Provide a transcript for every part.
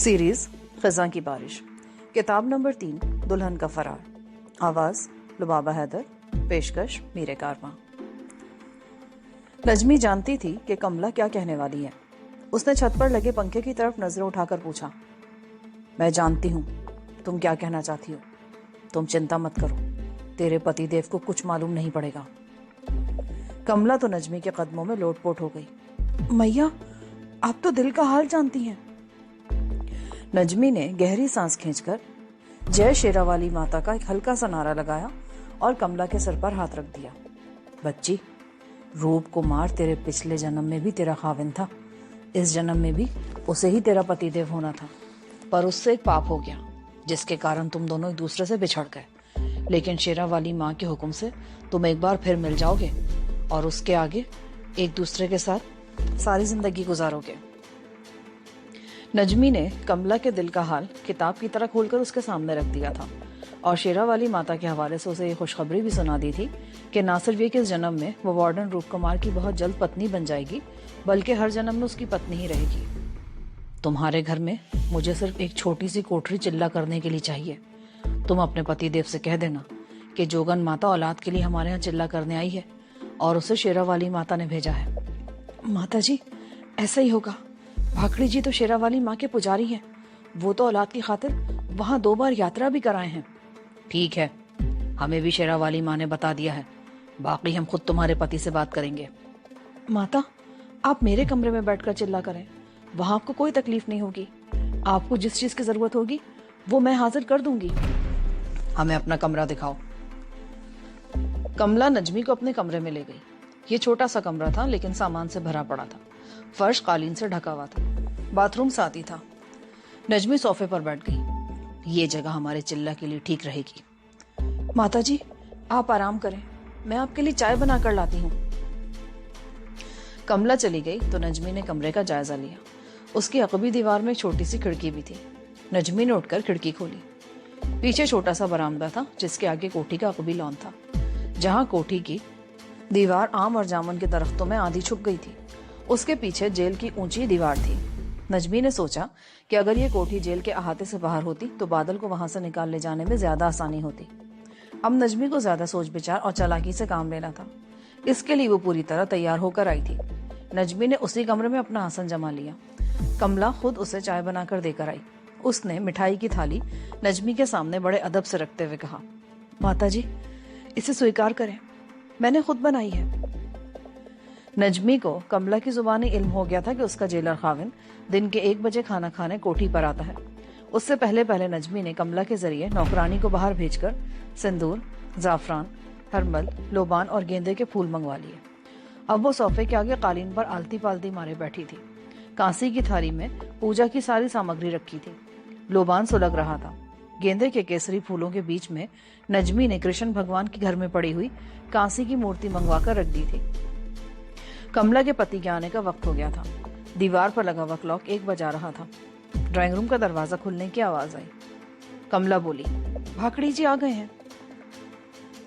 Series खज़ां की बारिश, किताब नंबर 3, दुल्हन का फरार। आवाज़ लुबाबा हैदर, पेशकश मीरे कारवां। नजमी जानती थी कि कमला क्या कहने वाली है। उसने छत पर लगे पंखे की तरफ नजरें उठाकर पूछा, मैं जानती हूँ तुम क्या कहना चाहती हो। तुम चिंता मत करो, तेरे पतिदेव को कुछ मालूम नहीं पड़ेगा। कमला तो नजमी के कदमों में लोटपोट हो गई। मैया, आप तो दिल का हाल जानती हैं। नजमी ने गहरी सांस खींचकर जय शेरावाली माता का एक हल्का सा नारा लगाया और कमला के सर पर हाथ रख दिया। बच्ची, रूप कुमार तेरे पिछले जन्म में भी तेरा खाविंद था, इस जन्म में भी उसे ही तेरा पतिदेव होना था, पर उससे एक पाप हो गया जिसके कारण तुम दोनों एक दूसरे से बिछड़ गए। लेकिन शेरावाली माँ के हुक्म से तुम एक बार फिर मिल जाओगे और उसके आगे एक दूसरे के साथ सारी जिंदगी गुजारोगे। नजमी ने कमला के दिल का हाल किताब की तरह खोलकर उसके सामने रख दिया था और शेरावाली माता के हवाले से उसे ये खुशखबरी भी सुना दी थी कि ना सिर्फ ये कि इस जन्म में वो वार्डन रूप कुमार की बहुत जल्द पत्नी बन जाएगी, बल्कि हर जन्म में उसकी पत्नी ही रहेगी। तुम्हारे घर में मुझे सिर्फ एक छोटी सी कोठरी चिल्ला करने के लिए चाहिए। तुम अपने पतिदेव से कह देना कि जोगन माता औलाद के लिए हमारे यहाँ चिल्ला करने आई है और उसे शेरावाली माता ने भेजा है। माता जी, ऐसा ही होगा। भाखड़ी जी तो शेरावाली माँ के पुजारी हैं। वो तो औलाद की खातिर वहां 2 बार यात्रा भी कराए हैं। ठीक है, हमें भी शेरावाली माँ ने बता दिया है, बाकी हम खुद तुम्हारे पति से बात करेंगे। माता, आप मेरे कमरे में बैठकर चिल्ला करें, वहां आपको कोई तकलीफ नहीं होगी। आपको जिस चीज की जरूरत होगी वो मैं हाजिर कर दूंगी। हमें अपना कमरा दिखाओ। कमला नजमी को अपने कमरे में ले गई। ये छोटा सा कमरा था लेकिन सामान से भरा पड़ा था। फर्श कालीन से ढका हुआ था, बाथरूम साथ ही था। नजमी सोफे पर बैठ गई। ये जगह हमारे चिल्ला के लिए ठीक रहेगी। माता जी, आप आराम करें, मैं आपके लिए चाय बनाकर लाती हूँ। कमला चली गई तो नजमी ने कमरे का जायजा लिया। उसकी अकबी दीवार में एक छोटी सी खिड़की भी थी। नजमी ने उठकर खिड़की खोली। पीछे छोटा सा बरामदा था जिसके आगे कोठी का अकबी लॉन था, जहाँ कोठी की दीवार आम और जामुन के दरख्तों में आधी छुप गई थी। उसके पीछे जेल की ऊंची दीवार थी। नजमी ने सोचा कि अगर ये कोठी जेल के अहाते से बाहर होती तो बादल को वहां से निकाल ले जाने में ज्यादा आसानी होती। अब नजमी को ज्यादा सोच विचार और चालाकी से काम लेना था। इसके लिए वो पूरी तरह तैयार होकर आई थी। नजमी ने उसी कमरे में अपना आसन जमा लिया। कमला खुद उसे चाय बनाकर देकर आई। उसने मिठाई की थाली नजमी के सामने बड़े अदब से रखते हुए कहा, माता जी, इसे स्वीकार करें, मैंने खुद बनाई है। नजमी को कमला की जुबानी इल्म हो गया था कि उसका जेलर खाविन दिन के 1 बजे खाना खाने कोठी पर आता है। उससे पहले पहले नजमी ने कमला के जरिए नौकरानी को बाहर भेजकर सिंदूर, जाफरान, हरमल, लोबान और गेंदे के फूल मंगवा लिए। अब वो सोफे के आगे कालीन पर आलती पालती मारे बैठी थी। कांसी की थाली में पूजा की सारी सामग्री रखी थी। लोबान सुलग रहा था। गेंदे के केसरी फूलों के बीच में नजमी ने कृष्ण भगवान के घर में पड़ी हुई कांसी की मूर्ति मंगवाकर रख दी थी। कमला के पति के आने का वक्त हो गया था। दीवार पर लगा हुआ क्लॉक 1 बजा रहा था। ड्राइंग रूम का दरवाजा खुलने की आवाज आई। कमला बोली, भाखड़ी जी आ गए हैं।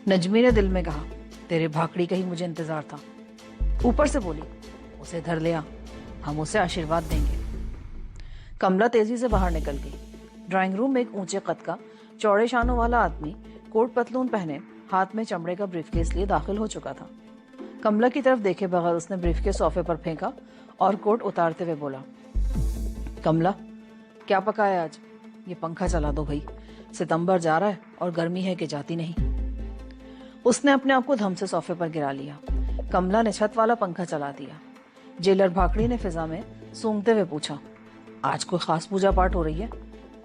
नजमी ने दिल में कहा, तेरे भाखड़ी का ही मुझे इंतजार था। ऊपर से बोली, उसे धर ले आ, हम उसे आशीर्वाद देंगे। कमला तेजी से बाहर निकल गई। ड्राइंग रूम में एक ऊंचे कद का चौड़े शानों वाला आदमी कोट पतलून पहने हाथ में चमड़े का ब्रीफकेस लिए दाखिल हो चुका था। कमला की तरफ देखे बगैर उसने ब्रीफकेस सोफे पर फेंका और कोट उतारते हुए बोला, कमला, क्या पकाया आज? ये पंखा चला दो भाई, सितंबर जा रहा है और गर्मी है कि जाती नहीं। उसने अपने आप को धम से सोफे पर गिरा लिया। कमला ने छत वाला पंखा चला दिया। जेलर भाखड़ी ने फिजा में सूंघते हुए पूछा, आज कोई खास पूजा पाठ हो रही है?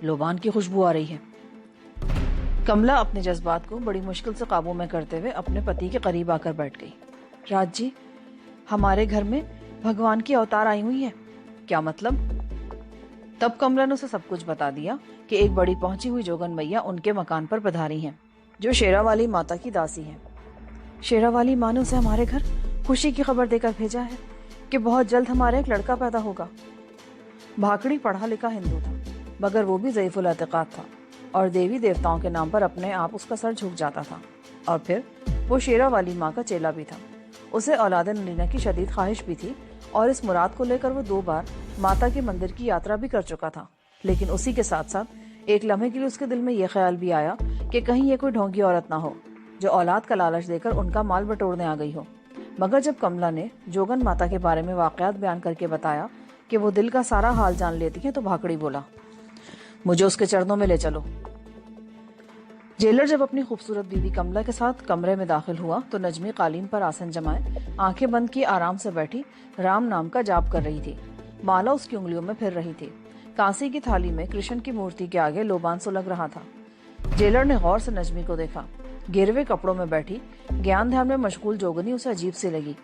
लोबान की खुशबू आ रही है। कमला अपने जज्बात को बड़ी मुश्किल से काबू में करते हुए अपने पति के करीब आकर बैठ गई। राज जी, हमारे घर में भगवान की अवतार आई हुई है। क्या मतलब? तब कमला ने उसे सब कुछ बता दिया कि एक बड़ी पहुंची हुई जोगन मैया उनके मकान पर पधारी हैं, जो शेरावाली माता की दासी हैं। शेरावाली माँ ने उसे हमारे घर खुशी की खबर देकर भेजा है कि बहुत जल्द हमारा एक लड़का पैदा होगा। भाखड़ी पढ़ा लिखा हिंदू था, मगर वो भी ज़ईफुल एतिक़ाद था और देवी देवताओं के नाम पर अपने आप उसका सर झुक जाता था। और फिर वो शेरावाली माँ का चेला भी था। उसे औलाद नरीना की शदीद ख्वाहिश भी थी और इस मुराद को लेकर वो 2 बार माता के मंदिर की यात्रा भी कर चुका था। लेकिन उसी के साथ साथ एक लम्हे के लिए उसके दिल में यह ख्याल भी आया कि कहीं ये कोई ढोंगी औरत ना हो जो औलाद का लालच देकर उनका माल बटोरने आ गई हो। मगर जब कमला ने जोगन माता के बारे में वाकयात बयान करके बताया कि वो दिल का सारा हाल जान लेती है तो भाकड़ी बोला, मुझे उसके चरणों में ले चलो। जेलर जब अपनी खूबसूरत बीवी कमला के साथ कमरे में दाखिल हुआ तो नजमी कालीन पर आसन जमाए आंखें बंद किए आराम से बैठी राम नाम का जाप कर रही थी। माला उसकी उंगलियों में फिर रही थी। कांसी की थाली में कृष्ण की मूर्ति के आगे लोबान सुलग रहा था। जेलर ने गौर से नजमी को देखा। गिरवे कपड़ों में बैठी ज्ञान ध्यान में मशगूल जोगनी उसे अजीब सी लगी।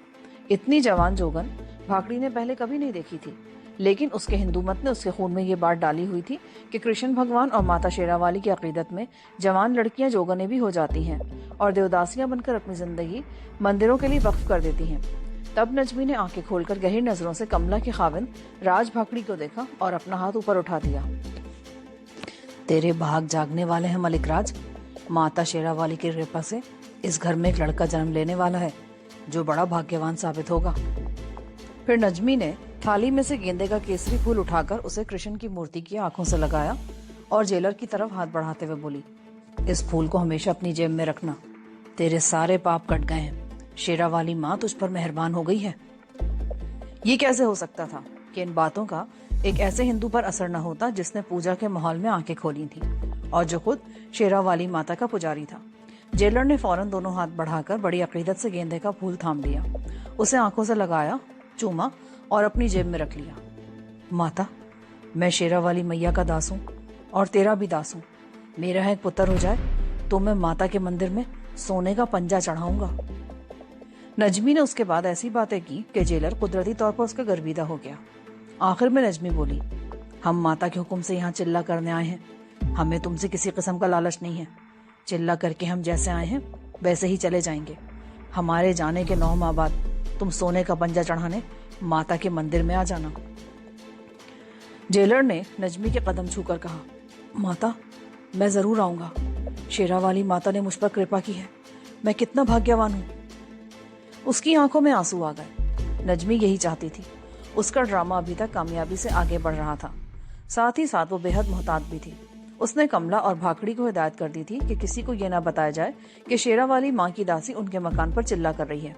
इतनी जवान जोगन भाकड़ी ने पहले कभी नहीं देखी थी, लेकिन उसके हिंदू मत ने उसके खून में ये बात डाली हुई थी कि कृष्ण भगवान और माता शेरावाली की अकीदत में जवान लड़कियां जोगने भी हो जाती हैं और देवदासियां बनकर अपनी जिंदगी मंदिरों के लिए वक्फ कर देती हैं। तब नजमी ने आंखें खोलकर गहरी नजरों से कमला के खाविंद राज भाकड़ी को देखा और अपना हाथ ऊपर उठा दिया। तेरे भाग जागने वाले हैं मलिक राज। माता शेरावाली की कृपा से इस घर में एक लड़का जन्म लेने वाला है जो बड़ा भाग्यवान साबित होगा। फिर नजमी ने थाली में से गेंदे का केसरी फूल उठाकर उसे कृष्ण की मूर्ति की आंखों से लगाया और जेलर की तरफ हाथ बढ़ाते हुए बोली, इस फूल को हमेशा अपनी जेब में रखना। तेरे सारे पाप कट गए हैं। शेरावाली माँ तुझ पर मेहरबान हो गई है। ये कैसे हो सकता था कि इन बातों का एक ऐसे हिंदू पर असर न होता जिसने पूजा के माहौल में आंखें खोली थी और जो खुद शेरावाली माता का पुजारी था। जेलर ने फौरन दोनों हाथ बढ़ाकर बड़ी अकीदत से गेंदे का फूल थाम लिया, उसे आंखों से लगाया, चूमा और अपनी जेब में रख लिया। माता, मैं शेरावाली मैया का दास हूँ और तेरा भी दास हूँ। मेरा एक पुत्र हो जाए तो मैं माता के मंदिर में सोने का पंजा चढ़ाऊंगा। नजमी ने उसके बाद ऐसी बातें की कि जेलर कुदरती तौर पर उसका गर्विदा हो गया। आखिर में नजमी बोली, हम माता के हुक्म से यहाँ चिल्ला करने आए हैं। हमें तुमसे किसी किस्म का लालच नहीं है। चिल्ला करके हम जैसे आए हैं वैसे ही चले जाएंगे। हमारे जाने के 9 माह बाद तुम सोने का पंजा चढ़ाने माता के मंदिर में आ जाना। जेलर ने नजमी के कदम छूकर कहा, माता, मैं जरूर आऊंगा। शेरावाली माता ने मुझ पर कृपा की है। मैं कितना भाग्यवान हूँ। उसकी आंखों में आंसू आ गए। नजमी यही चाहती थी। उसका ड्रामा अभी तक कामयाबी से आगे बढ़ रहा था। साथ ही साथ वो बेहद मोहतात भी थी। उसने कमला और भाकड़ी को हिदायत कर दी थी कि किसी को यह ना बताया जाए कि शेरावाली माँ की दासी उनके मकान पर चिल्ला कर रही है।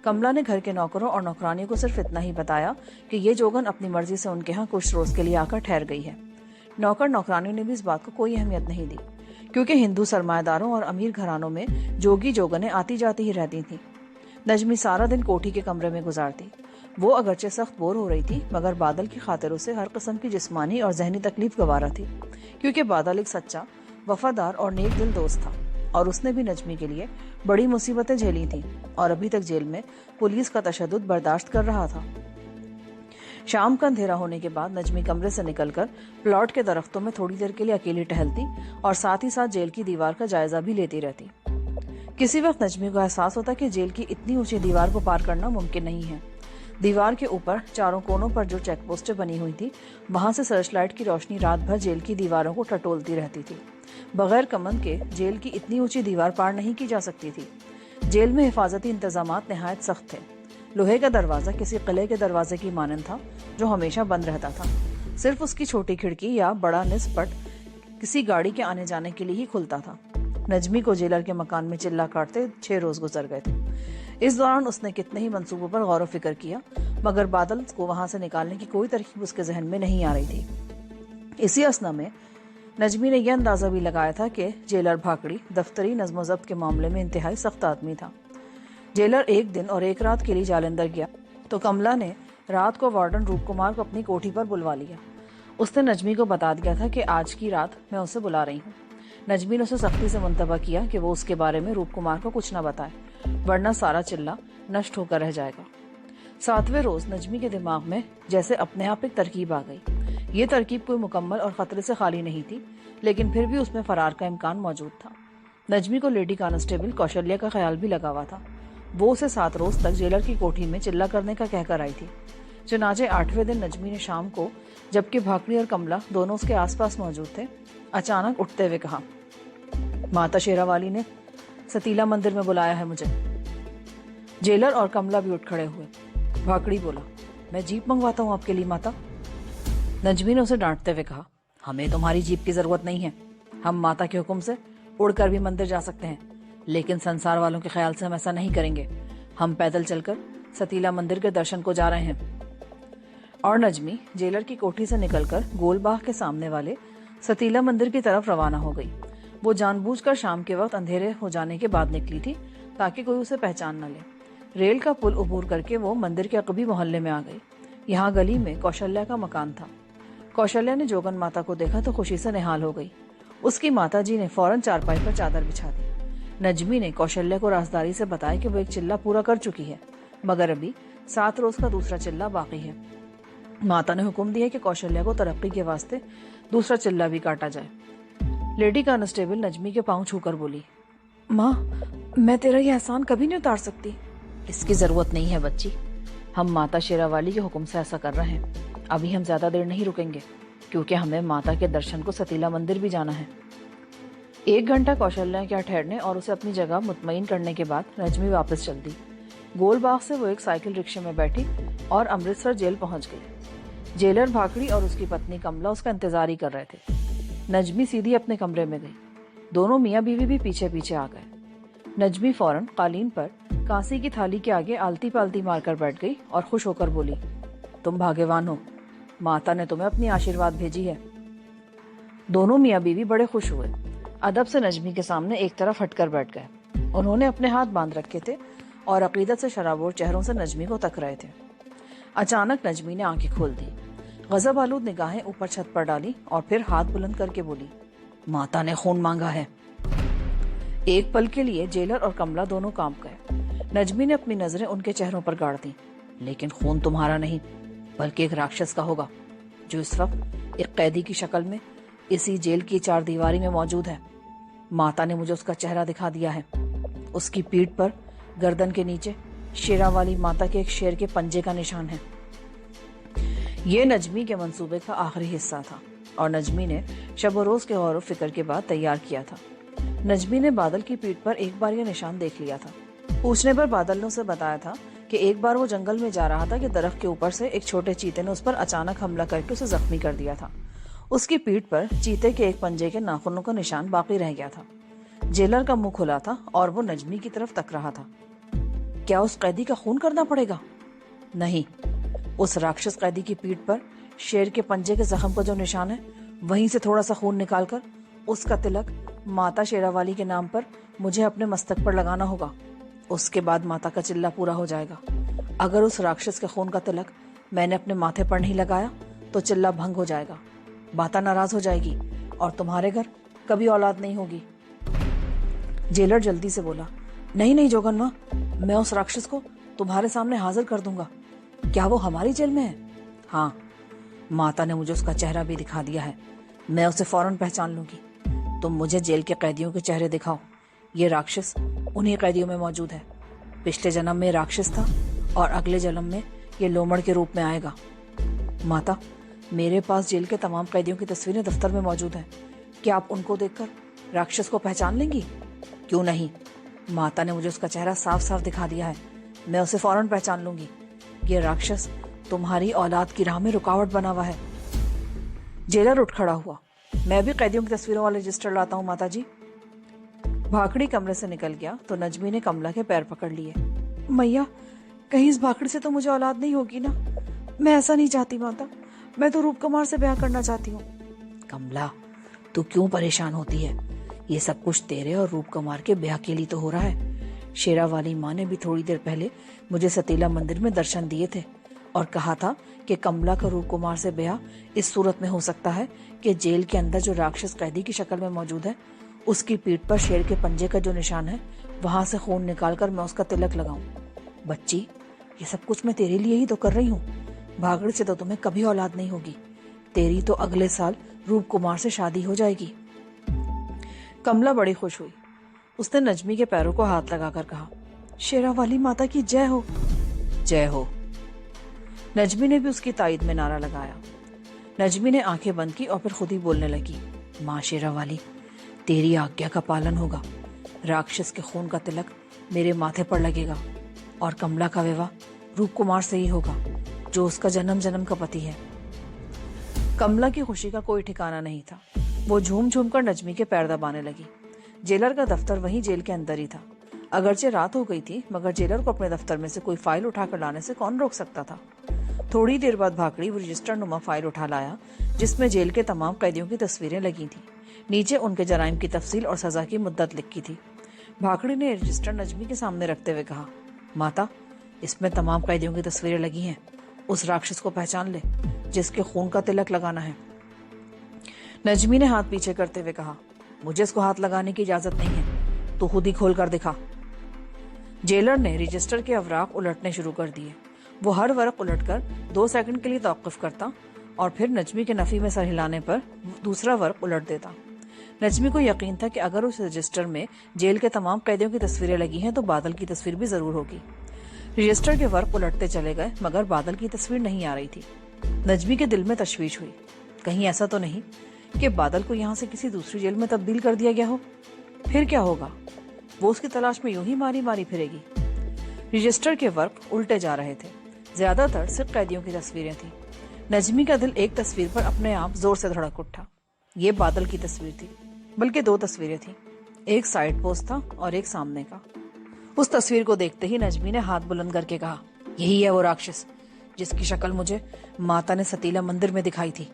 कमला ने घर के नौकरों और नौकरानियों को सिर्फ इतना ही बताया कि ये जोगन अपनी मर्जी से उनके यहाँ कुछ रोज के लिए आकर ठहर गई है। नौकर नौकरानियों ने भी इस बात को कोई अहमियत नहीं दी, क्योंकि हिंदू सरमाएदारों और अमीर घरानों में जोगी जोगनें आती जाती ही रहती थी। नजमी सारा दिन कोठी के कमरे में गुजारती। वो अगरचे सख्त बोर हो रही थी, मगर बादल की खातिरों से हर किस्म की जिस्मानी और जहनी तकलीफ गवारा थी, क्योंकि बादल एक सच्चा, वफादार और नेक दिल दोस्त था और उसने भी नजमी के लिए बड़ी मुसीबतें झेली थी और अभी तक जेल में पुलिस का तशद्दुद बर्दाश्त कर रहा था। शाम का अंधेरा होने के बाद नजमी कमरे से निकलकर प्लॉट के दरख्तों में थोड़ी देर के लिए अकेली टहलती और साथ ही साथ जेल की दीवार का जायजा भी लेती रहती। किसी वक्त नजमी को एहसास होता कि जेल की इतनी ऊंची दीवार को पार करना मुमकिन नहीं है। दीवार के ऊपर चारों कोनों पर जो चेक पोस्टें बनी हुई थी, वहां से सर्चलाइट की रोशनी रात भर जेल की दीवारों को टटोलती रहती थी। बगैर कमंद के जेल की इतनी ऊंची दीवार पार नहीं की जा सकती थी। जेल में हिफाजती इंतजामात नहायत सख्त थे। लोहे का दरवाजा किसी किले के दरवाजे की मानंद था जो हमेशा बंद रहता था। सिर्फ उसकी छोटी खिड़की या बड़ा निस्पट किसी गाड़ी के आने जाने के लिए ही खुलता था। नजमी को जेलर के मकान में चिल्ला काटते 6 रोज गुजर गए थे। इस दौरान उसने कितने ही मंसूबों पर गौर फिक्र किया, मगर बादल को वहां से निकालने की कोई तरकीब उसके जहन में नहीं आ रही थी। इसी असना में नजमी ने यह अंदाजा भी लगाया था कि जेलर भाकड़ी दफ्तरी नज्म जब्त के मामले में इंतहाई सख्त आदमी था। जेलर एक दिन और एक रात के लिए जालंधर गया तो कमला ने रात को वार्डन रूप कुमार को अपनी कोठी पर बुलवा लिया। उसने नजमी को बता दिया था कि आज की रात मैं उसे बुला रही हूँ। नजमी ने उसे सख्ती से मुंतबा किया कि वो उसके बारे में रूप कुमार को कुछ न बताए, वरना सारा चिल्ला नष्ट होकर रह जाएगा। 7वें रोज नजमी के दिमाग में जैसे अपने आप एक तरकीब आ गई। ये तरकीब कोई मुकम्मल और खतरे से खाली नहीं थी, लेकिन फिर भी उसमें फरार का इम्कान मौजूद था। नजमी को लेडी कांस्टेबल कौशल्या का ख्याल भी लगा हुआ था। वो उसे 7 रोज तक जेलर की कोठी में चिल्ला करने का कहकर आई थी। चुनाचे 8वें दिन नजमी ने शाम को, जबकि भाकड़ी और कमला दोनों उसके आसपास मौजूद थे, अचानक उठते हुए कहा, माता शेरावाली ने सतीला मंदिर में बुलाया है मुझे। जेलर और कमला भी उठ खड़े हुए। भाकड़ी बोला, मैं जीप मंगवाता हूँ आपके लिए माता। नजमी ने उसे डांटते हुए कहा, हमें तुम्हारी जीप की जरूरत नहीं है। हम माता के हुक्म से उड़कर भी मंदिर जा सकते हैं, लेकिन संसार वालों के ख्याल से हम ऐसा नहीं करेंगे। हम पैदल चलकर सतीला मंदिर के दर्शन को जा रहे हैं। और नजमी जेलर की कोठी से निकलकर गोलबाग के सामने वाले सतीला मंदिर की तरफ रवाना हो गई। वो जानबूझकर शाम के वक्त अंधेरे हो जाने के बाद निकली थी ताकि कोई उसे पहचान न ले। रेल का पुल उबूर करके वो मंदिर के अकबी मोहल्ले में आ गई। यहाँ गली में कौशल्या का मकान था। कौशल्या ने जोगन माता को देखा तो खुशी से निहाल हो गई। उसकी माता जी ने फौरन चारपाई पर चादर बिछा दी। नजमी ने कौशल्या को राजदारी से बताया कि वो एक चिल्ला पूरा कर चुकी है, मगर अभी 7 रोज का दूसरा चिल्ला बाकी है। माता ने हुक्म दिया कि कौशल्या को तरक्की के वास्ते दूसरा चिल्ला भी काटा जाए। लेडी कांस्टेबल नजमी के पांव छूकर बोली, माँ, मैं तेरा ये एहसान कभी नहीं उतार सकती। इसकी जरूरत नहीं है बच्ची, हम माता शेरावाली के हुक्म से ऐसा कर रहे हैं। अभी हम ज्यादा देर नहीं रुकेंगे क्योंकि हमें माता के दर्शन को सतीला मंदिर भी जाना है। 1 घंटा कौशल्या के यहाँ ठहरने और उसे अपनी जगह मुतमईन करने के बाद नजमी वापस चल दी। गोलबाग से वो एक साइकिल रिक्शे में बैठी और अमृतसर जेल पहुंच गई। जेलर भाकड़ी और उसकी पत्नी कमला उसका इंतजार ही कर रहे थे। नजमी सीधी अपने कमरे में गई। दोनों मियाँ बीवी भी पीछे पीछे आ गए। नजमी फौरन कालीन पर कांसी की थाली के आगे आलती पालती मारकर बैठ गई और खुश होकर बोली, तुम भाग्यवान हो, माता ने तुम्हें अपनी आशीर्वाद भेजी है। दोनों मियाँ बीवी बड़े खुश हुए। अदब से नजमी के सामने एक तरफ हटकर बैठ गए। उन्होंने अपने हाथ बांध रखे थे और अकीदत से शराबोर चेहरों से नजमी को तक रहे थे। अचानक नजमी ने आंखें खोल दी, गजब आलूद निगाहें ऊपर छत पर डाली और फिर हाथ बुलंद करके बोली, माता ने खून मांगा है। एक पल के लिए जेलर और कमला दोनों कांप गए। नजमी ने अपनी नजरें उनके चेहरों पर गाड़ दी। लेकिन खून तुम्हारा नहीं, बल्कि एक राक्षस का होगा जो इस वक्त एक कैदी की शक्ल में इसी जेल की 4 दीवारी में मौजूद है। माता ने मुझे उसका चेहरा दिखा दिया है। उसकी पीठ पर गर्दन के नीचे शेरावाली माता के एक शेर के पंजे का निशान है। ये नजमी के मंसूबे का आखिरी हिस्सा था और नजमी ने शब रोज के गौर फिक्र के बाद तैयार किया था। नजमी ने बादल की पीठ पर एक बार यह निशान देख लिया था। पूछने पर बादल ने उसे बताया था कि एक बार वो जंगल में जा रहा था कि दरख्त के ऊपर से एक छोटे चीते ने उस पर अचानक हमला करके उसे जख्मी कर दिया था। उसकी पीठ पर चीते के एक पंजे के नाखूनों का निशान बाकी रह गया था। जेलर का मुंह खुला था और वो नजमी की तरफ तक रहा था। क्या उस कैदी का खून करना पड़ेगा? नहीं, उस राक्षस कैदी की पीठ पर शेर के पंजे के जख्म का जो निशान है, वहीं से थोड़ा सा खून निकालकर उसका तिलक माता शेरावाली के नाम पर मुझे अपने मस्तक पर लगाना होगा। उसके बाद माता का चिल्ला पूरा हो जाएगा। अगर उस राक्षस के खून का तिलक मैंने अपने माथे पर नहीं लगाया तो चिल्ला भंग हो जाएगा, माता नाराज हो जाएगी और तुम्हारे घर कभी औलाद नहीं होगी। जेलर जल्दी से बोला, नहीं नहीं जोगन माँ, मैं उस राक्षस को तुम्हारे सामने हाजिर कर दूंगा। क्या वो हमारी जेल में है? हाँ, माता ने मुझे उसका चेहरा भी दिखा दिया है। मैं उसे फौरन पहचान लूंगी। तुम मुझे जेल के कैदियों के चेहरे दिखाओ। ये राक्षस उन्हीं कैदियों में मौजूद है। पिछले जन्म में राक्षस था और अगले जन्म में ये लोमड़ के रूप में आएगा। माता, मेरे पास जेल के तमाम कैदियों की तस्वीरें दफ्तर में मौजूद हैं। क्या आप उनको देखकर राक्षस को पहचान लेंगी? क्यों नहीं, माता ने मुझे उसका चेहरा साफ साफ दिखा दिया है। मैं उसे फौरन पहचान लूंगी। ये राक्षस तुम्हारी औलाद की राह में रुकावट बना हुआ है। जेलर उठ खड़ा हुआ, मैं भी कैदियों की तस्वीरों वाले रजिस्टर लाता हूँ माता जी। भाकड़ी कमरे से निकल गया तो नजमी ने कमला के पैर पकड़ लिए। मैया, कहीं इस भाकड़ी से तो मुझे औलाद नहीं होगी ना? मैं ऐसा नहीं चाहती माता, मैं तो रूप कुमार से ब्याह करना चाहती हूँ। कमला, तू क्यों परेशान होती है? ये सब कुछ तेरे और रूप कुमार के ब्याह के लिए तो हो रहा है। शेरावाली माँ ने भी थोड़ी देर पहले मुझे सतीला मंदिर में दर्शन दिए थे और कहा था कि कमला का रूप कुमार से ब्याह इस सूरत में हो सकता है कि जेल के अंदर जो राक्षस कैदी की शक्ल में मौजूद है, उसकी पीठ पर शेर के पंजे का जो निशान है, वहां से खून निकालकर मैं उसका तिलक लगाऊं। बच्ची, ये सब कुछ मैं तेरे लिए ही तो कर रही हूँ। भागड़ से तो तुम्हें कभी औलाद नहीं होगी। तेरी तो अगले साल रूप कुमार से शादी हो जाएगी। कमला बड़ी खुश हुई। उसने नजमी के पैरों को हाथ लगाकर कहा, शेरावाली माता की जय हो। जय हो। नजमी ने भी उसकी ताईद में नारा लगाया। नजमी ने आंखें बंद की और फिर खुद ही बोलने लगी, माँ शेरावाली, तेरी आज्ञा का पालन होगा। राक्षस के खून का तिलक मेरे माथे पर लगेगा और कमला का विवाह रूप कुमार से ही होगा, जो उसका जन्म जन्म का पति है। कमला की खुशी का कोई ठिकाना नहीं था। वो झूम झूम कर नजमी के पैर दबाने लगी। जेलर का दफ्तर वहीं जेल के अंदर ही था। अगरचे रात हो गई थी, मगर जेलर को अपने दफ्तर में से कोई फाइल उठाकर लाने से कौन रोक सकता था। थोड़ी देर बाद भाकड़ी वो रजिस्टर नुमा फाइल उठा लाया, जिसमें जेल के तमाम कैदियों की तस्वीरें लगी थी। नीचे उनके जराइम की तफसील और सजा की मुद्दत लिखी थी। भाकड़ी ने रजिस्टर नजमी के सामने रखते हुए कहा, माता, इसमें तमाम कैदियों की तस्वीरें लगी हैं। उस राक्षस को पहचान ले जिसके खून का तिलक लगाना है। नजमी ने हाथ पीछे करते हुए कहा, मुझे इसको हाथ लगाने की इजाजत नहीं है, तो खुद ही खोल कर दिखा। जेलर ने रजिस्टर के अवराक उलटने शुरू कर दिए। वो हर वर्क उलटकर 2 सेकंड के लिए तौक़ुफ़ करता और फिर नजमी के नफ़ी में सर हिलाने पर दूसरा वर्क उलट देता। नजमी को यकीन था कि अगर उस रजिस्टर में जेल के तमाम कैदियों की तस्वीरें लगी हैं तो बादल की तस्वीर भी जरूर होगी। रजिस्टर के वर्क उलटते चले गए, मगर बादल की तस्वीर नहीं आ रही थी। नजमी के दिल में तशवीश हुई, कहीं ऐसा तो नहीं कि बादल को यहाँ से किसी दूसरी जेल में तब्दील कर दिया गया हो। फिर क्या होगा? वो उसकी तलाश में यूं ही मारी मारी फिरेगी। रजिस्टर के वर्क उल्टे जा रहे थे। ज्यादातर सिर्फ कैदियों की तस्वीरें थी। नजमी का दिल एक तस्वीर पर अपने आप जोर से धड़क उठा। ये बादल की तस्वीर थी, बल्कि 2 तस्वीरें थी। एक साइड पोस्ट था और एक सामने का। उस तस्वीर को देखते ही नजमी ने हाथ बुलंद करके कहा, यही है वो राक्षस जिसकी शक्ल मुझे माता ने सतीला मंदिर में दिखाई थी।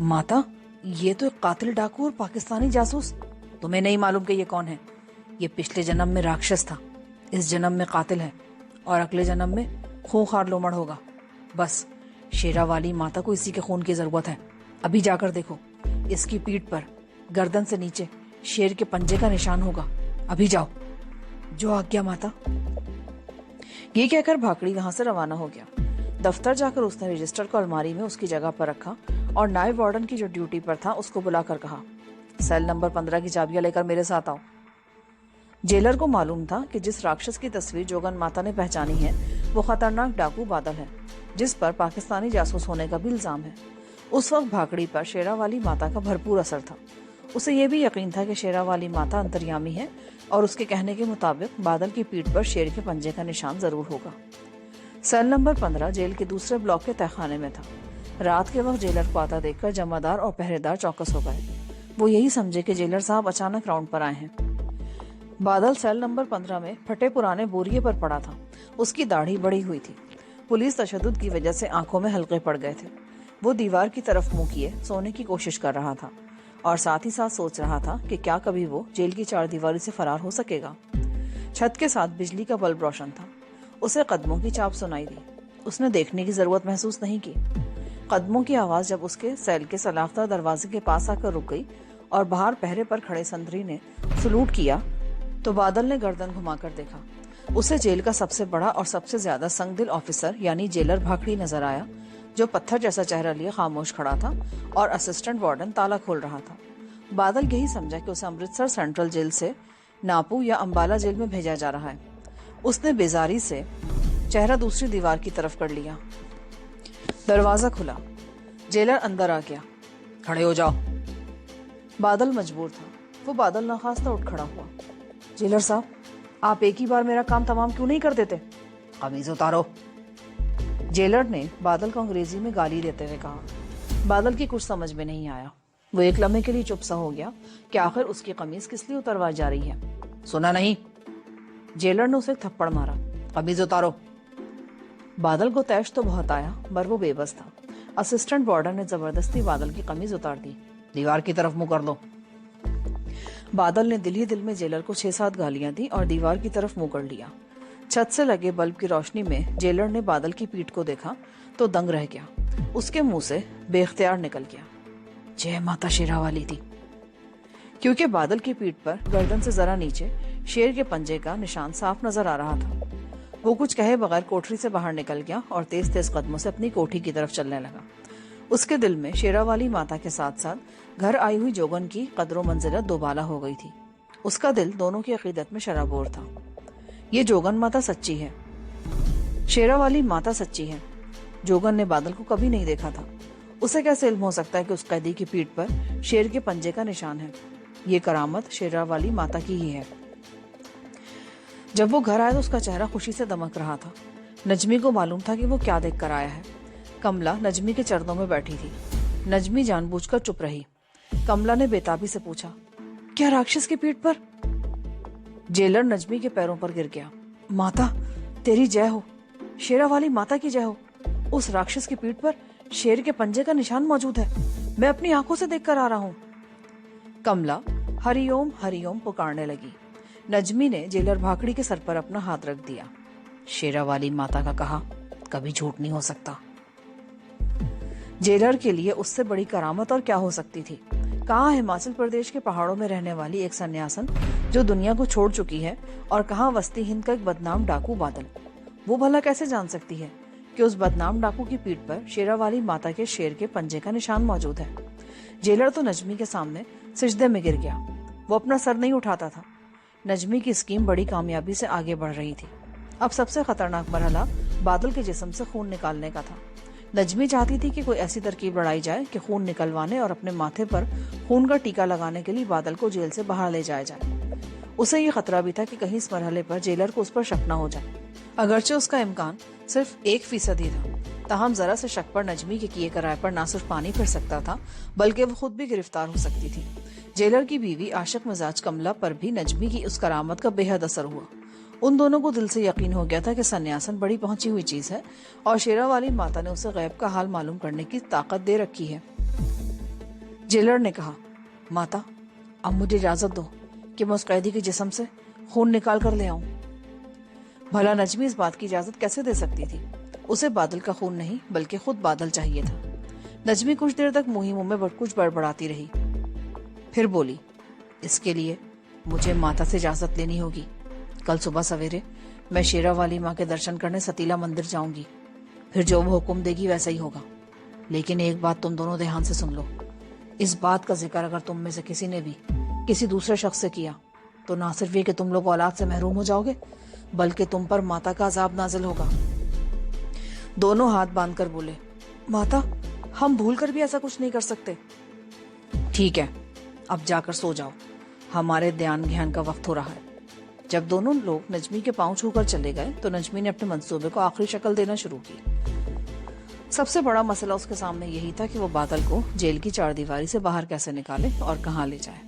माता, ये तो एक कातिल डाकू और पाकिस्तानी जासूस। तुम्हें नहीं मालूम कि ये कौन है? ये पिछले जन्म में राक्षस था, इस जन्म में कातिल है और अगले जन्म में खूंखार लोमड़ होगा। बस शेरा वाली माता को इसी के खून की जरूरत है। अभी जाकर देखो, इसकी पीठ पर गर्दन से नीचे शेर के पंजे का निशान होगा। अभी जाओ। जो आज्ञा माता। ये कहकर भाकड़ी वहां से रवाना हो गया। दफ्तर जाकर उसने रजिस्टर को अलमारी में उसकी जगह पर रखा और नायब वार्डन की जो ड्यूटी पर था उसको बुलाकर कहा, सेल नंबर 15 की चाबियां लेकर मेरे साथ आओ। जेलर को मालूम था कि जिस राक्षस की तस्वीर जोगन माता ने पहचानी है वो खतरनाक डाकू बादल है, जिस पर पाकिस्तानी जासूस होने का भी इल्जाम है। उस वक्त भाकड़ी पर शेरा वाली माता का भरपूर असर था। उसे यह भी यकीन था कि शेरा वाली माता अंतर्यामी है और उसके कहने के मुताबिक बादल की पीठ पर शेर के पंजे का निशान जरूर होगा। सेल नंबर 15 जेल के दूसरे ब्लॉक के तहखाने में था। रात के वक्त जेलर को आता देखकर जमादार और पहरेदार चौकस हो गए। वो यही समझे कि जेलर साहब अचानक राउंड पर आए हैं। बादल सेल नंबर 15 में फटे पुराने बोरिये पर पड़ा था। उसकी दाढ़ी बढ़ी हुई थी। पुलिस तशद्दुद की वजह से आंखों में हल्के पड़ गए थे। वो दीवार की तरफ मुंह किए सोने की कोशिश कर रहा था और साथ ही साथ सोच रहा था कि क्या कभी वो जेल की 4 दीवारी से फरार हो सकेगा। छत के साथ बिजली का बल्ब रोशन था। उसे कदमों की चाप सुनाई दी। उसने देखने की जरूरत महसूस नहीं की। कदमों की आवाज जब उसके सेल के सलाख्ता दरवाजे के पास आकर रुक गई और बाहर पहरे पर खड़े संतरी ने सलूट किया तो बादल ने गर्दन घुमाकर देखा। उसे जेल का सबसे बड़ा और सबसे ज्यादा संगदिल ऑफिसर यानी जेलर भाकड़ी नजर आया, जो पत्थर जैसा चेहरा लिए खामोश खड़ा था और असिस्टेंट वार्डन ताला खोल रहा था। बादल यही समझा कि उसे अमृतसर सेंट्रल जेल से नापू या अंबाला जेल में भेजा जा रहा है। उसने बेजारी से चेहरा दूसरी दीवार की तरफ कर लिया। दरवाजा खुला। जेलर अंदर आ गया। खड़े हो जाओ। बादल मजबूर था। वो बादल नाखास्ता उठ खड़ा हुआ। जेलर साहब, आप एक ही बार मेरा काम तमाम क्यों नहीं कर देते? कमीज उतारो। जेलर ने बादल को अंग्रेजी में गाली देते हुए कहा। बादल की कुछ समझ में नहीं आया। वो एक लम्हे के लिए चुप सा हो गया कि आखिर उसकी कमीज किस लिए उतरवाई जा रही है। सुना नहीं? जेलर ने उसे थप्पड़ मारा। कमीज उतारो। बादल को तैश तो बहुत आया, पर वो बेबस था। असिस्टेंट वार्डन ने जबरदस्ती बादल की कमीज उतार दी। दीवार की तरफ मुंह कर दो। बादल ने दिल ही दिल में जेलर को 6-7 गालियां दी और दीवार की तरफ मुंह कर लिया। छत से लगे बल्ब की रोशनी में जेलर ने बादल की पीठ को देखा तो दंग रह गया। उसके मुंह से बेख्तियार निकल गया, जय माता शेरा वाली थी, क्योंकि बादल की पीठ पर गर्दन से जरा नीचे शेर के पंजे का निशान साफ नजर आ रहा था। वो कुछ कहे बगैर कोठरी से बाहर निकल गया और तेज तेज कदमों से अपनी कोठी की तरफ चलने लगा। उसके दिल में शेरा वाली माता के साथ साथ घर आई हुई जोगन की कदरों मंजिलत दोबाला हो गई थी। उसका दिल दोनों की अकीदत में शराबोर था। ये जोगन माता सच्ची है, शेरा वाली माता सच्ची है। जोगन ने बादल को कभी नहीं देखा था। उसे कैसे इल्म हो सकता है कि उस कैदी की पीठ पर शेर के पंजे का निशान है? ये करामत शेरा वाली माता की ही है। जब वो घर आया तो उसका चेहरा खुशी से दमक रहा था। नजमी को मालूम था कि वो क्या देख कर आया है। कमला नजमी के चरणों में बैठी थी। नजमी जानबूझकर चुप रही। कमला ने बेताबी से पूछा, क्या राक्षस की पीठ पर? जेलर नजमी के पैरों पर गिर गया। माता तेरी जय हो, शेरा वाली माता की जय हो। उस राक्षस की पीठ पर शेर के पंजे का निशान मौजूद है, मैं अपनी आंखों से देखकर आ रहा हूं। कमला हरिओम हरिओम पुकारने लगी। नजमी ने जेलर भाकड़ी के सर पर अपना हाथ रख दिया। शेरा वाली माता का कहा कभी झूठ नहीं हो सकता। जेलर के लिए उससे बड़ी करामत और क्या हो सकती थी। कहाँ हिमाचल प्रदेश के पहाड़ों में रहने वाली एक सन्यासन जो दुनिया को छोड़ चुकी है, और कहाँ वस्ती हिंद का एक बदनाम डाकू बादल। वो भला कैसे जान सकती है कि उस बदनाम डाकू की पीठ पर शेरा वाली माता के शेर के पंजे का निशान मौजूद है। जेलर तो नजमी के सामने सिजदे में गिर गया। वो अपना सर नहीं उठाता था। नजमी की स्कीम बड़ी कामयाबी से आगे बढ़ रही थी। अब सबसे खतरनाक मरहला बादल के जिस्म से खून निकालने का था। नजमी चाहती थी कि कोई ऐसी तरकीब लड़ाई जाए कि खून निकलवाने और अपने माथे पर खून का टीका लगाने के लिए बादल को जेल से बाहर ले जाया जाए। उसे ये खतरा भी था कि कहीं इस मरहले पर जेलर को उस पर शक न हो जाए। अगरचे उसका इम्कान सिर्फ 1% ही था, ताहम जरा से शक पर नजमी के किए कराए पर ना सिर्फ पानी फिर सकता था, बल्कि वो खुद भी गिरफ्तार हो सकती थी। जेलर की बीवी आशिक मिजाज कमला पर भी नजमी की उस करामत का बेहद असर हुआ। उन दोनों को दिल से यकीन हो गया था कि सन्यासन बड़ी पहुंची हुई चीज है और शेरा वाली माता ने उसे गैब का हाल मालूम करने की ताकत दे रखी है। जेलर ने कहा, माता अब मुझे इजाजत दो कि मैं उस कैदी के जिस्म से खून निकाल कर ले आऊं। भला नजमी इस बात की इजाजत कैसे दे सकती थी? उसे बादल का खून नहीं बल्कि खुद बादल चाहिए था। नजमी कुछ देर तक मुंह ही मुंह में कुछ बड़बड़ाती रही, फिर बोली, इसके लिए मुझे माता से इजाजत लेनी होगी। कल सुबह सवेरे मैं शेरा वाली माँ के दर्शन करने सतीला मंदिर जाऊंगी, फिर जो वो हुक्म देगी वैसा ही होगा। लेकिन एक बात तुम दोनों ध्यान से सुन लो, इस बात का जिक्र अगर तुम में से किसी ने भी किसी दूसरे शख्स से किया तो ना सिर्फ ये कि तुम लोग औलाद से महरूम हो जाओगे, बल्कि तुम पर माता का अजाब नाजिल होगा। दोनों हाथ बांधकर बोले, माता हम भूल कर भी ऐसा कुछ नहीं कर सकते। ठीक है, अब जाकर सो जाओ, हमारे ध्यान ज्ञान का वक्त हो रहा है। जब दोनों लोग नजमी के पांव छूकर चले गए तो नजमी ने अपने मंसूबे को आखिरी शक्ल देना शुरू की। सबसे बड़ा मसला उसके सामने यही था कि वो बादल को जेल की चारदीवारी से बाहर कैसे निकाले और कहाँ ले जाए।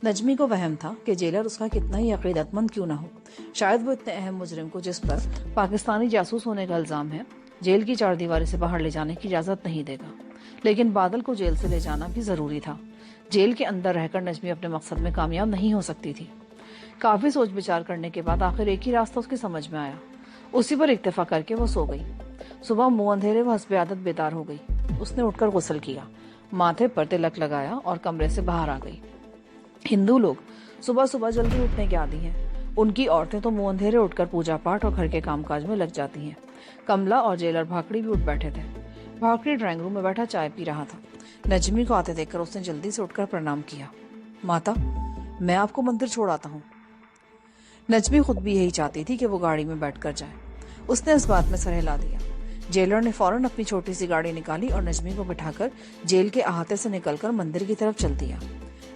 नजमी को वहम था कि जेलर उसका कितना ही अकीदतमंद क्यों ना हो, शायद वो इतने अहम मुजरिम को जिस पर पाकिस्तानी जासूस होने का इल्जाम है जेल की चारदीवारी से बाहर ले जाने की इजाजत नहीं देगा। लेकिन बादल को जेल से ले जाना भी जरूरी था। जेल के अंदर रहकर नजमी अपने मकसद में कामयाब नहीं हो सकती थी। काफी सोच विचार करने के बाद आखिर एक ही रास्ता उसकी समझ में आया। उसी पर इत्तेफा करके वो सो गई। सुबह मुंह अंधेरे वो हस्बे आदत बेदार हो गई। उसने उठकर गुस्ल किया, माथे पर तिलक लगाया और कमरे से बाहर आ गई। हिंदू लोग सुबह सुबह जल्दी उठने के आदी हैं। उनकी औरतें तो मुंह अंधेरे उठकर पूजा पाठ और घर के कामकाज में लग जाती हैं। कमला और जेलर भाकड़ी भी उठ बैठे थे। भाकड़ी ड्राइंग रूम में बैठा चाय पी रहा था। नजमी को आते देखकर उसने जल्दी से उठकर प्रणाम किया। माता, मैं आपको मंदिर छोड़ आता हूँ। नजमी खुद भी यही चाहती थी कि वो गाड़ी में बैठकर जाए। उसने इस बात में सर हिला दिया। जेलर ने फौरन अपनी छोटी सी गाड़ी निकाली और नजमी को बिठाकर जेल के अहाते से निकलकर मंदिर की तरफ चल दिया।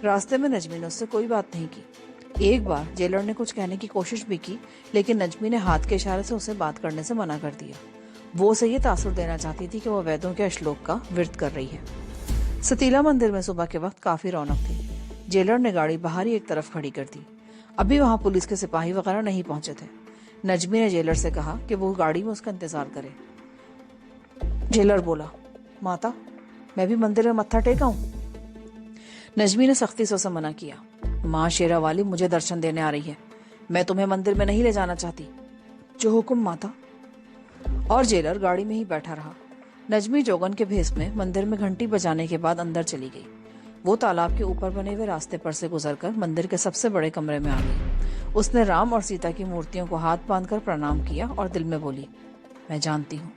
रास्ते में नजमी ने उससे कोई बात नहीं की। एक बार जेलर ने कुछ कहने की कोशिश भी की, लेकिन नजमी ने हाथ के इशारे से उसे बात करने से मना कर दिया। वो उसे ये तासुर देना चाहती थी कि वो वेदों के श्लोक का विर्त कर रही है। सतीला मंदिर में सुबह के वक्त काफी रौनक थी। जेलर ने गाड़ी बाहर ही एक तरफ खड़ी कर दी। अभी वहां पुलिस के सिपाही वगैरह नहीं पहुंचे थे। नजमी ने जेलर से कहा कि वो गाड़ी में उसका इंतजार करे। जेलर बोला, माता मैं भी मंदिर में मत्था टेका हूं। नजमी ने सख्ती से उसे मना किया। माँ शेरा वाली मुझे दर्शन देने आ रही है, मैं तुम्हें मंदिर में नहीं ले जाना चाहती। जो हुक्म माता। और जेलर गाड़ी में ही बैठा रहा। नजमी जोगन के भेस में मंदिर में घंटी बजाने के बाद अंदर चली गई। वो तालाब के ऊपर बने हुए रास्ते पर से गुजरकर मंदिर के सबसे बड़े कमरे में आ गई। उसने राम और सीता की मूर्तियों को हाथ बांधकर प्रणाम किया और दिल में बोली, मैं जानती हूँ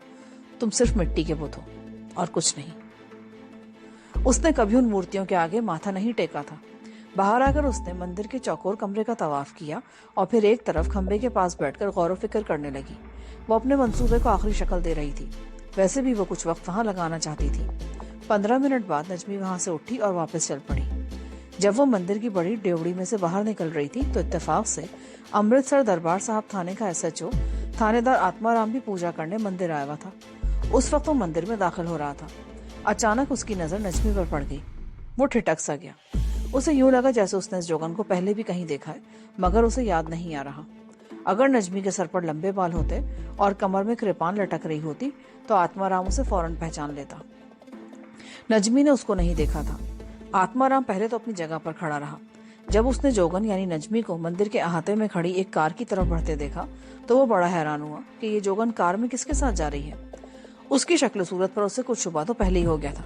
तुम सिर्फ मिट्टी के बुत हो और कुछ नहीं। उसने कभी उन मूर्तियों के आगे माथा नहीं टेका था। बाहर आकर उसने मंदिर के चौकोर कमरे का तवाफ किया और फिर एक तरफ खंबे के पास बैठकर गौर फिक्र करने लगी। वो अपने मंसूबे को आखिरी शक्ल दे रही थी। वैसे भी वो कुछ वक्त वहां लगाना चाहती थी। 15 मिनट बाद नजमी वहां से उठी और वापस चल पड़ी। जब वो मंदिर की बड़ी डेवड़ी में से बाहर निकल रही थी तो इत्तेफाक से अमृतसर दरबार साहब थाने का SHO थानेदार आत्माराम भी पूजा करने मंदिर आया हुआ था। उस वक्त वो मंदिर में दाखिल हो रहा था। अचानक उसकी नजर नजमी पर पड़ गई। वो ठिठक सा गया। उसे यूं लगा जैसे उसने इस जोगन को पहले भी कहीं देखा है, मगर उसे याद नहीं आ रहा। अगर नजमी के सर पर लंबे बाल होते और कमर में कृपान लटक रही होती तो आत्माराम उसे फौरन पहचान लेता। नजमी ने उसको नहीं देखा था। आत्माराम पहले तो अपनी जगह पर खड़ा रहा। जब उसने जोगन यानी नजमी को मंदिर के अहाते में खड़ी एक कार की तरफ बढ़ते देखा तो वो बड़ा हैरान हुआ कि ये जोगन कार में किसके साथ जा रही है। उसकी शक्ल सूरत पर उसे कुछ शुबा तो पहले ही हो गया था।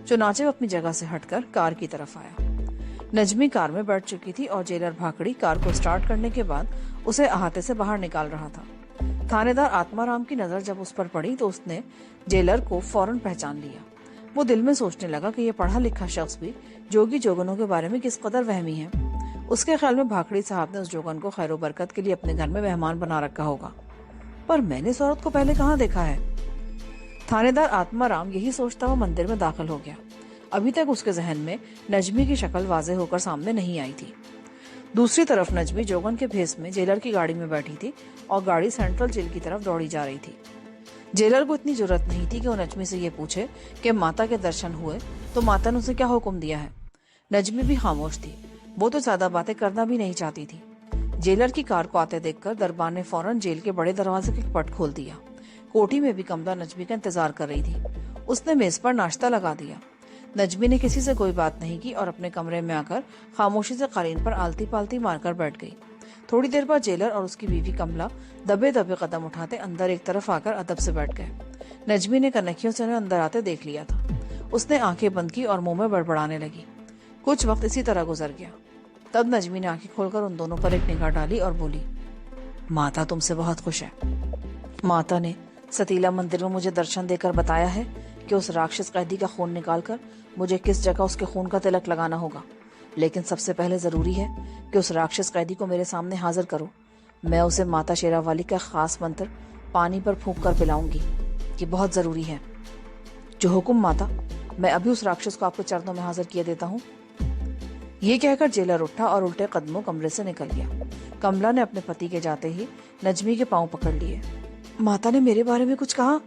चुनाचे अपनी जगह से हटकर कार की तरफ आया। नजमी कार में बैठ चुकी थी और जेलर भाकड़ी कार को स्टार्ट करने के बाद उसे अहाते से बाहर निकाल रहा था। थानेदार आत्माराम की नजर जब उस पर पड़ी तो उसने जेलर को फौरन पहचान लिया। वो दिल में सोचने लगा कि ये पढ़ा लिखा शख्स भी जोगी जोगनों के बारे में किस कदर वहमी है। उसके ख्याल में भाकड़ी साहब ने उस जोगन को खैरो बरकत के लिए अपने घर में मेहमान बना रखा होगा। पर मैंने इस औरत को पहले कहाँ देखा है? थानेदार आत्माराम यही सोचता हुआ मंदिर में दाखिल हो गया। अभी तक उसके जहन में नजमी की शक्ल वाजे होकर सामने नहीं आई थी। दूसरी तरफ नजमी जोगन के भेस में जेलर की गाड़ी में बैठी थी और गाड़ी सेंट्रल जेल की तरफ दौड़ी जा रही थी। जेलर को इतनी जरूरत नहीं थी कि वो नजमी से ये पूछे कि माता के दर्शन हुए तो माता ने उसे क्या हुक्म दिया है। नजमी भी खामोश थी। वो तो ज्यादा बातें करना भी नहीं चाहती थी। जेलर की कार को आते देखकर दरबार ने फौरन जेल के बड़े दरवाजे के पट खोल दिया। कोठी में भी कमला नजमी का इंतजार कर रही थी। उसने मेज पर नाश्ता लगा दिया। नजमी ने किसी से कोई बात नहीं की और अपने कमरे में आकर खामोशी से कालीन पर आलती पालती मारकर बैठ गई। थोड़ी देर बाद जेलर और उसकी बीवी कमला दबे दबे कदम उठाते अंदर एक तरफ आकर अदब से बैठ गए। नजमी ने कनखियों से उन्हें अंदर आते देख लिया था। उसने आंखें बंद की और मुंह में बड़बड़ाने लगी। कुछ वक्त इसी तरह गुजर गया। तब नजमी ने आंखें खोलकर उन दोनों पर एक निगाह डाली और बोली, माता तुमसे बहुत खुश है। माता ने सतीला मंदिर में मुझे दर्शन देकर बताया है कि उस राक्षस कैदी का खून निकालकर मुझे किस जगह उसके खून का तिलक लगाना होगा। लेकिन सबसे पहले जरूरी है कि उस राक्षस कैदी को मेरे सामने हाजिर करो। मैं उसे माता शेरावाली का खास मंत्र पानी पर फूंक कर पिलाऊंगी। ये बहुत जरूरी है। जो हुक्म माता, मैं अभी उस राक्षस को आपके चरणों में हाजिर किए देता हूँ। ये कहकर जेलर उठा और उल्टे कदमों कमरे से निकल गया। कमला ने अपने पति के जाते ही नजमी के पांव पकड़ लिए। माता ने मेरे बारे में कुछ कहा?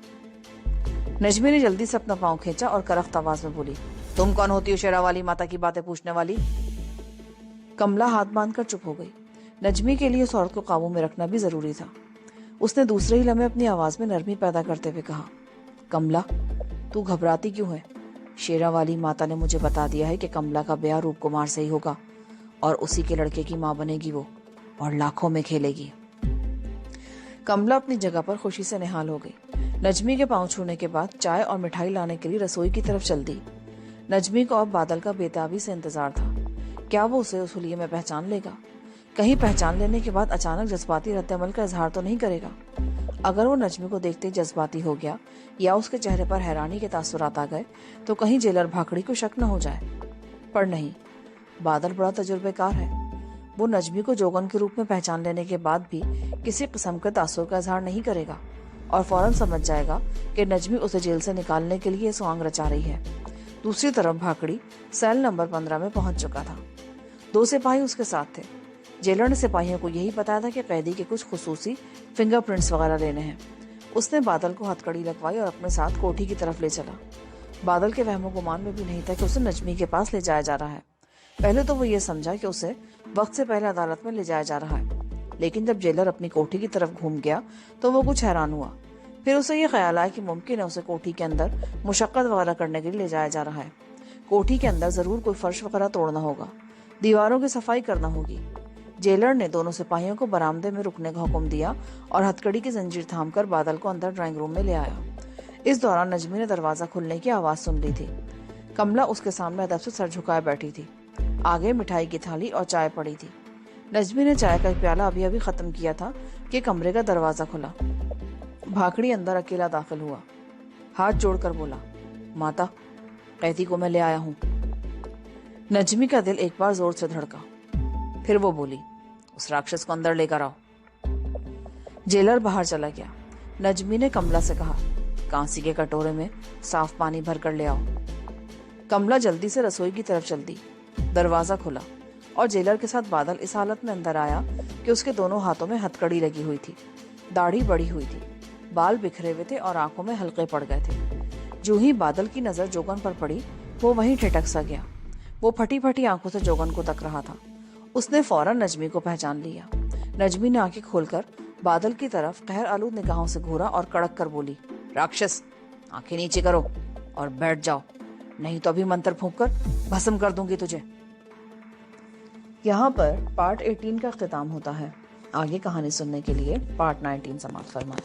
नजमी ने जल्दी से अपना पांव खींचा और करख्त आवाज में बोली, तुम कौन होती हो शेरावाली माता की बातें पूछने वाली? कमला हाथ बांधकर चुप हो गई। नजमी के लिए उस औरत को काबू में रखना भी जरूरी था। उसने दूसरे ही लम्हे अपनी आवाज में नरमी पैदा करते हुए कहा, कमला तू घबराती क्यों है? शेरावाली माता ने मुझे बता दिया है कि कमला का ब्याह रूप कुमार से ही होगा और उसी के लड़के की माँ बनेगी वो, और लाखों में खेलेगी। कमला अपनी जगह पर खुशी से निहाल हो गई। नजमी के पांव छूने के बाद चाय और मिठाई लाने के लिए रसोई की तरफ चल दी। नजमी को अब बादल का बेताबी से इंतजार था। क्या वो उसे उस हुलिये में पहचान लेगा? कहीं पहचान लेने के बाद अचानक जज्बाती रद्द-ए-अमल का इजहार तो नहीं करेगा? अगर वो नजमी को देखते ही जज्बाती हो गया या उसके चेहरे पर हैरानी के तासुरात आ गए तो कहीं जेलर भाकड़ी को शक न हो जाए। पर नहीं, बादल बड़ा तजुर्बेकार है। वो नजमी को जोगन के रूप में पहचान लेने के बाद भी किसी किस्म के तासुर का इजहार नहीं करेगा और फौरन समझ जाएगा कि नजमी उसे जेल से निकालने के लिए स्वांग रचा रही है। दूसरी तरफ भाकड़ी सेल नंबर 15 में पहुंच चुका था। 2 सिपाही उसके साथ थे। जेलर ने सिपाहियों को यही बताया था कि कैदी के कुछ खुसूसी फिंगरप्रिंट्स वगैरह लेने हैं। उसने बादल को हथकड़ी लगवाई और अपने साथ कोठी की तरफ ले चला। बादल के वहमो गुमान में भी नहीं था कि उसे नजमी के पास ले जाया जा रहा है। पहले तो वो ये समझा कि उसे वक्त से पहले अदालत में ले जाया जा रहा है, लेकिन जब जेलर अपनी कोठी की तरफ घूम गया तो वो कुछ हैरान हुआ। फिर उसे ये ख्याल आया कि मुमकिन है उसे कोठी के अंदर मुशक्कत वगैरह करने के लिए ले जाया जा रहा है। कोठी के अंदर जरूर कोई फर्श वगैरह तोड़ना होगा, दीवारों की सफाई करना होगी। जेलर ने दोनों सिपाहियों को बरामदे में रुकने का हुक्म दिया और हथकड़ी की जंजीर थामकर बादल को अंदर ड्राइंग रूम में ले आया। इस दौरान नजमी ने दरवाजा खुलने की आवाज सुन ली थी। कमला उसके सामने अदब से सर झुकाए बैठी थी। आगे मिठाई की थाली और चाय पड़ी थी। नजमी ने चाय का प्याला अभी अभी खत्म किया था कि कमरे का दरवाजा खुला। भाकड़ी अंदर अकेला दाखिल हुआ। हाथ जोड़कर बोला, माता, कैदी को मैं ले आया हूँ। नजमी का दिल एक बार जोर से धड़का। फिर वो बोली, उस राक्षस को अंदर लेकर आओ। जेलर बाहर चला गया। नजमी ने कमला से कहा, कांसी के कटोरे में साफ पानी भर कर ले आओ। कमला जल्दी से रसोई की तरफ चल दी। दरवाजा खुला और जेलर के साथ बादल इस हालत में अंदर आया कि उसके दोनों हाथों में हथकड़ी लगी हुई थी। दाढ़ी बड़ी हुई थी, बाल बिखरे हुए थे और आंखों में हल्के पड़ गए थे। जो ही बादल की नजर जोगन पर पड़ी वो वहीं ठिठक सा गया। वो फटी फटी आंखों से जोगन को तक रहा था। उसने फौरन नजमी को पहचान लिया। नजमी ने आंखें खोलकर बादल की तरफ कहर आलूद निगाहों से घूरा और कड़क कर बोली, राक्षस, आंखें नीचे करो और बैठ जाओ, नहीं तो अभी मंत्र फूंक कर भस्म कर दूंगी तुझे। यहाँ पर पार्ट 18 का अख्तिताम होता है। आगे कहानी सुनने के लिए पार्ट 19 समाप्त फरमाएं।